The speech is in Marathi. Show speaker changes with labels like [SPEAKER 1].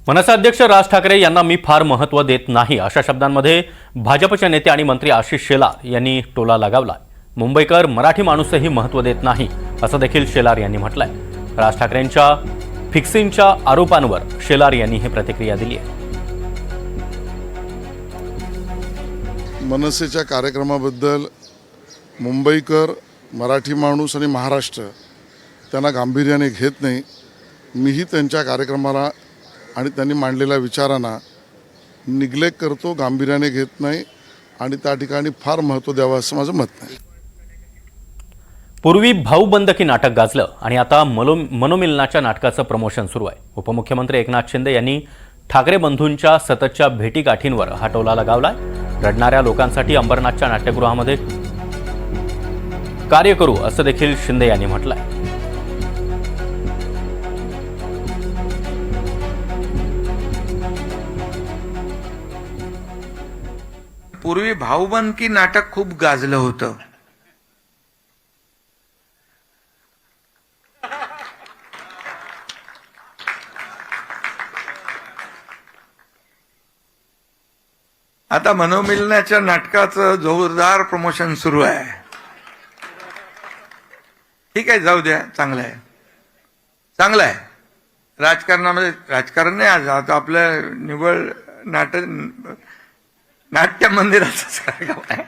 [SPEAKER 1] मनसे अध्यक्ष राज ठाकरे यांना मी फार महत्त्व देत नाही अशा शब्दांमध्ये भाजपचे नेते आणि मंत्री आशिष शेलार यांनी टोला लगावला। मुंबईकर मराठी माणूसही महत्त्व देत नाही असं देखील शेलार यांनी म्हटलंय। राज ठाकरेंच्या फिक्सिंगच्या आरोपांवर शेलार यांनी ही प्रतिक्रिया दिली आहे।
[SPEAKER 2] मनसेच्या कार्यक्रमाबद्दल मुंबईकर मराठी माणूस आणि महाराष्ट्र त्यांना गांभीर्याने घेत नाही। मीही त्यांच्या कार्यक्रमाला आणि त्यांनी मांडलेल्या विचारांना निग्लेक्ट करतो, गांभीर्याने घेत नाही आणि त्या ठिकाणी फार महत्त्व द्यावं असं माझं मत नाही।
[SPEAKER 1] पूर्वी भाऊबंदकी नाटक गाजलं आणि आता मनोमिलनाच्या नाटकाचं प्रमोशन सुरू आहे। उपमुख्यमंत्री एकनाथ शिंदे यांनी ठाकरे बंधूंच्या सततच्या भेटीगाठींवर हा टोला लगावलाय। रडणाऱ्या लोकांसाठी अंबरनाथच्या नाट्यगृहामध्ये कार्य करू असं देखील शिंदे यांनी म्हटलंय।
[SPEAKER 3] पूर्वी भाऊबंदकी नाटक खूप गाजलं होतं। आता मनोमिलनाच्या नाटकाचं जोरदार प्रमोशन सुरू आहे। ठीक आहे, जाऊ द्या, चांगलं आहे, चांगलं आहे। राजकारणामध्ये राजकारण नाही, आज आता आपलं निव्वळ नाट्य मंदिराचं कार्यक्रम आहे।